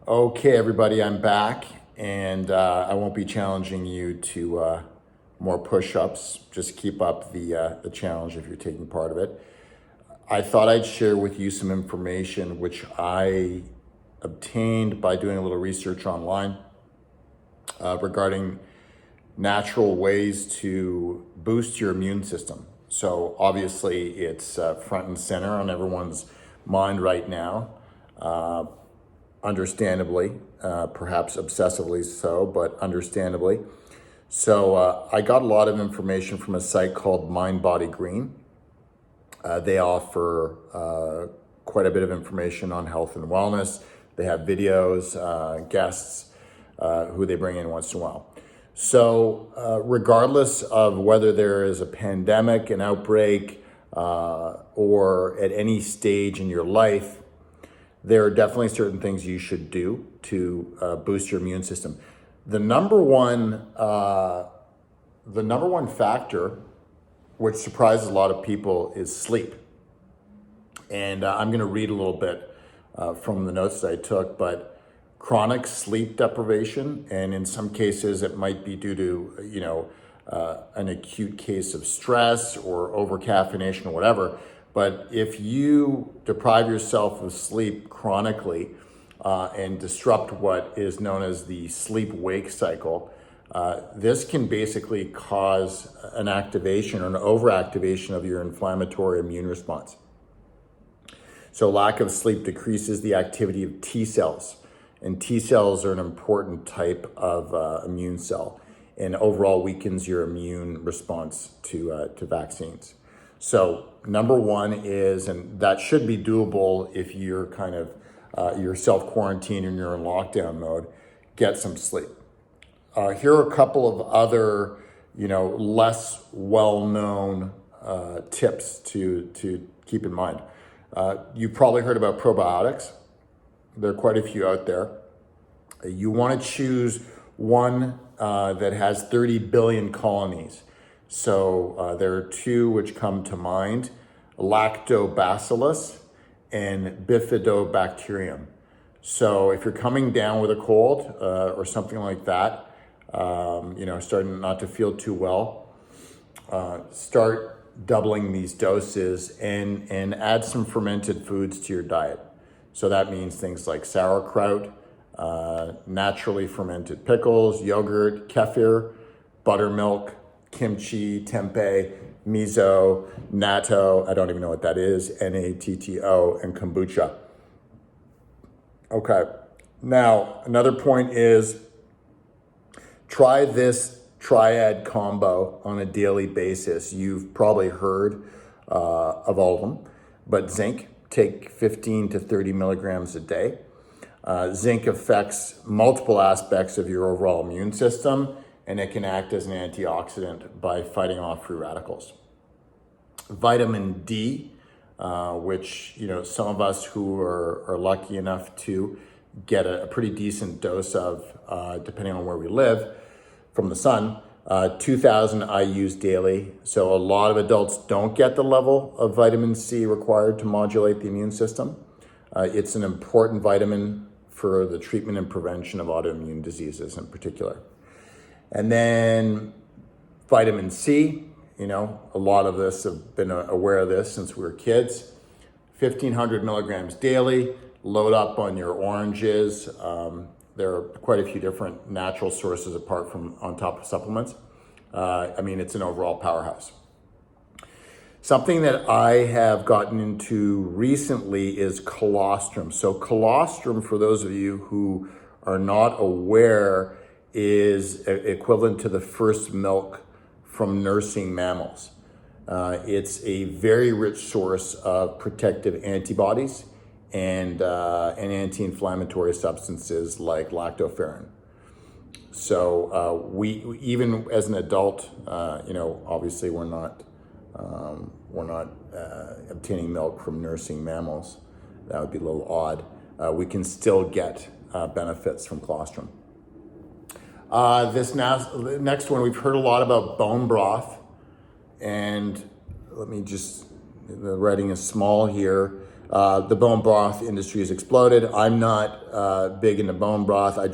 Okay, everybody, I'm back, and I won't be challenging you to more push-ups. Just keep up the challenge if you're taking part of it. I thought I'd share with you some information which I obtained by doing a little research online regarding natural ways to boost your immune system. So obviously, it's front and center on everyone's mind right now. Understandably, perhaps obsessively so, but understandably. So I got a lot of information from a site called Mind Body Green. They offer quite a bit of information on health and wellness. They have videos, guests who they bring in once in a while. So regardless of whether there is a pandemic, an outbreak, or at any stage in your life, there are definitely certain things you should do to boost your immune system. The number one factor, which surprises a lot of people, is sleep. And I'm going to read a little bit from the notes that I took, but chronic sleep deprivation, and in some cases it might be due to, an acute case of stress or overcaffeination or whatever. But if you deprive yourself of sleep chronically and disrupt what is known as the sleep-wake cycle, this can basically cause an activation or an overactivation of your inflammatory immune response. So lack of sleep decreases the activity of T cells, and T cells are an important type of immune cell, and overall weakens your immune response to vaccines. So number one is, and that should be doable if you're kind of you're self-quarantined and you're in lockdown mode, get some sleep. Here are a couple of other, less well-known tips to keep in mind. You've probably heard about probiotics. There are quite a few out there. You want to choose one that has 30 billion colonies. So there are two which come to mind: lactobacillus and bifidobacterium. So if you're coming down with a cold or something like that, starting not to feel too well, start doubling these doses and add some fermented foods to your diet. So that means things like sauerkraut, naturally fermented pickles, yogurt, kefir, buttermilk, kimchi, tempeh, miso, natto, I don't even know what that is, Natto, and kombucha. Okay, now another point is try this triad combo on a daily basis. You've probably heard of all of them, but zinc, take 15 to 30 milligrams a day. Zinc affects multiple aspects of your overall immune system, and it can act as an antioxidant by fighting off free radicals. Vitamin D, which some of us who are lucky enough to get a pretty decent dose of, depending on where we live, from the sun, 2,000 IUs daily. So a lot of adults don't get the level of vitamin C required to modulate the immune system. It's an important vitamin for the treatment and prevention of autoimmune diseases in particular. And then vitamin C, a lot of us have been aware of this since we were kids. 1,500 milligrams daily, load up on your oranges. There are quite a few different natural sources apart from on top of supplements. It's an overall powerhouse. Something that I have gotten into recently is colostrum. So colostrum, for those of you who are not aware, is equivalent to the first milk from nursing mammals. It's a very rich source of protective antibodies and anti-inflammatory substances like lactoferrin. So we even as an adult, obviously we're not obtaining milk from nursing mammals. That would be a little odd. We can still get benefits from colostrum. This next one, we've heard a lot about bone broth, and let me just, the writing is small here. The bone broth industry has exploded. I'm not big into bone broth. I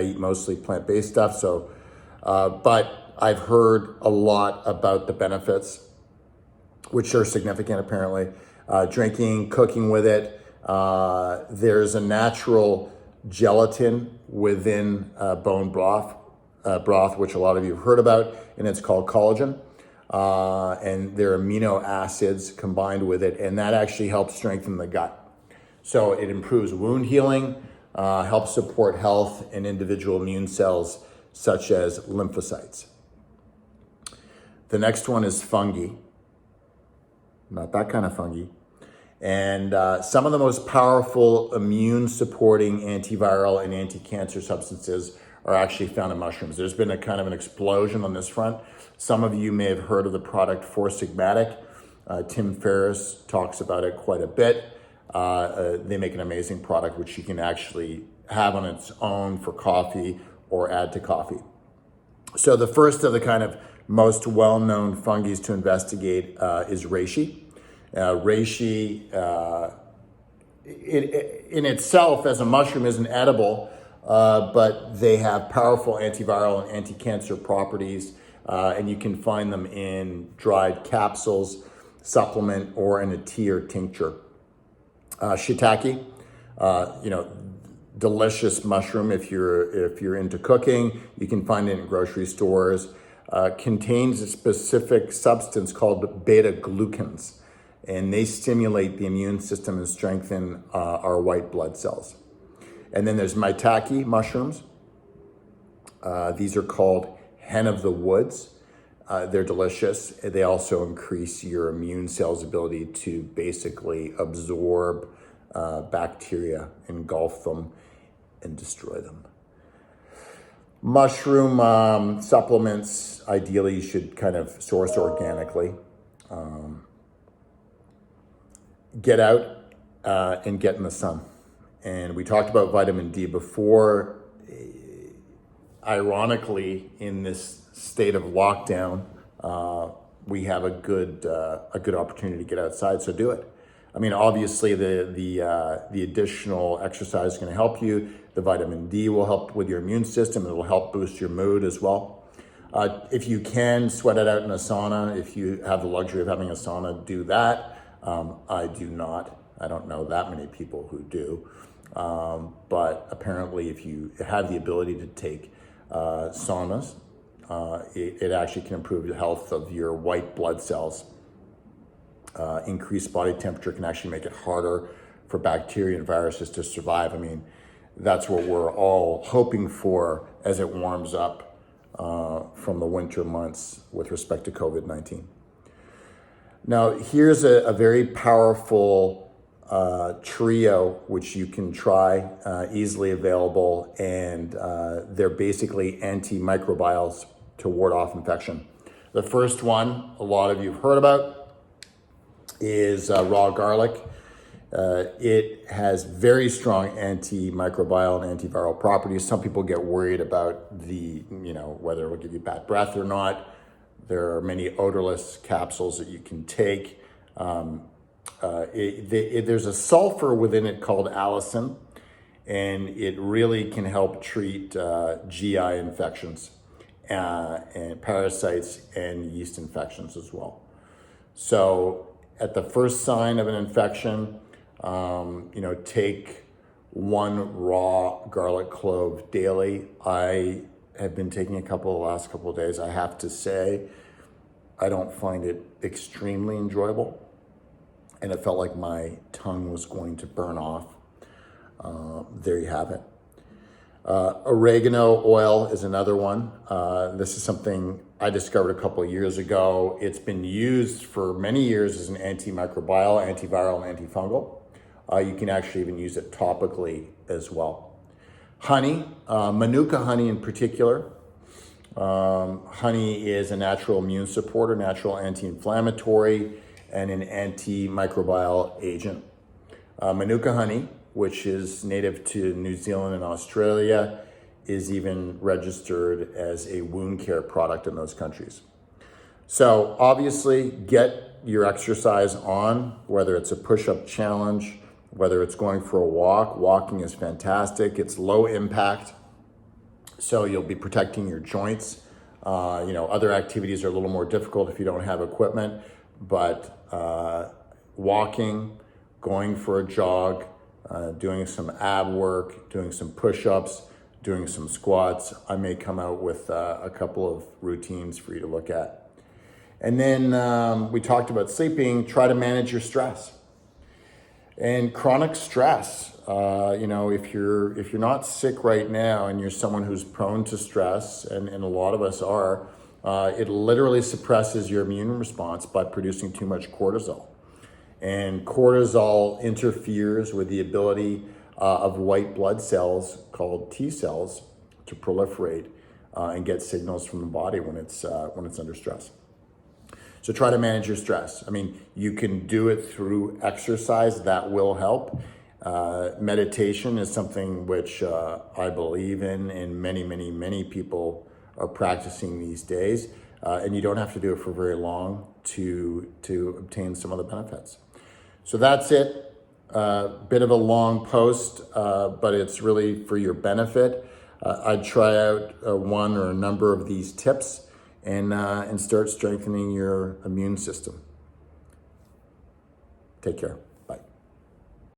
eat mostly plant-based stuff. So, but I've heard a lot about the benefits, which are significant apparently. Drinking, cooking with it. There's a natural gelatin within bone broth, which a lot of you have heard about, and it's called collagen. And there are amino acids combined with it, and that actually helps strengthen the gut. So it improves wound healing, helps support health in individual immune cells, such as lymphocytes. The next one is fungi, not that kind of fungi. And some of the most powerful immune-supporting antiviral and anti-cancer substances are actually found in mushrooms. There's been a kind of an explosion on this front. Some of you may have heard of the product Four Sigmatic. Tim Ferriss talks about it quite a bit. They make an amazing product which you can actually have on its own for coffee or add to coffee. So the first of the kind of most well-known fungi to investigate is reishi. Reishi in itself as a mushroom isn't edible, but they have powerful antiviral and anti-cancer properties, and you can find them in dried capsules, supplement, or in a tea or tincture. Shiitake, delicious mushroom if you're into cooking. You can find it in grocery stores. Contains a specific substance called beta-glucans, and they stimulate the immune system and strengthen our white blood cells. And then there's maitake mushrooms. These are called hen of the woods. They're delicious. They also increase your immune cells' ability to basically absorb bacteria, engulf them, and destroy them. Mushroom supplements, ideally, you should kind of source organically. Get out and get in the sun. And we talked about vitamin D before. Ironically, in this state of lockdown, we have a good opportunity to get outside, so do it. I mean, obviously, the additional exercise is going to help you. The vitamin D will help with your immune system. It will help boost your mood as well. If you can, sweat it out in a sauna. If you have the luxury of having a sauna, do that. I do not. I don't know that many people who do. But apparently, if you have the ability to take saunas, it actually can improve the health of your white blood cells. Increased body temperature can actually make it harder for bacteria and viruses to survive. I mean, that's what we're all hoping for as it warms up from the winter months with respect to COVID-19. Now, here's a very powerful trio which you can try, easily available, and they're basically antimicrobials to ward off infection. The first one, a lot of you have heard about, is raw garlic. It has very strong antimicrobial and antiviral properties. Some people get worried about whether it will give you bad breath or not. There are many odorless capsules that you can take. There's a sulfur within it called allicin, and it really can help treat GI infections and parasites and yeast infections as well. So at the first sign of an infection, take one raw garlic clove daily. I have been taking a couple the last couple of days. I have to say, I don't find it extremely enjoyable, and it felt like my tongue was going to burn off. There you have it. Oregano oil is another one. This is something I discovered a couple of years ago. It's been used for many years as an antimicrobial, antiviral, and antifungal. You can actually even use it topically as well. Honey, Manuka honey in particular. Honey is a natural immune supporter, natural anti-inflammatory, and an antimicrobial agent. Manuka honey, which is native to New Zealand and Australia, is even registered as a wound care product in those countries. So obviously get your exercise on, whether it's a push-up challenge, whether it's going for a walk. Walking is fantastic. It's low impact, so you'll be protecting your joints. Other activities are a little more difficult if you don't have equipment, but walking, going for a jog, doing some ab work, doing some push-ups, doing some squats. I may come out with a couple of routines for you to look at. And then we talked about sleeping. Try to manage your stress. And chronic stress, if you're not sick right now and you're someone who's prone to stress, and a lot of us are, it literally suppresses your immune response by producing too much cortisol. And cortisol interferes with the ability of white blood cells called T cells to proliferate and get signals from the body when it's under stress. So try to manage your stress. I mean, you can do it through exercise. That will help. Meditation is something which I believe in, and many people are practicing these days. And you don't have to do it for very long to obtain some of the benefits. So that's it. Bit of a long post, but it's really for your benefit. I'd try out one or a number of these tips and start strengthening your immune system. Take care.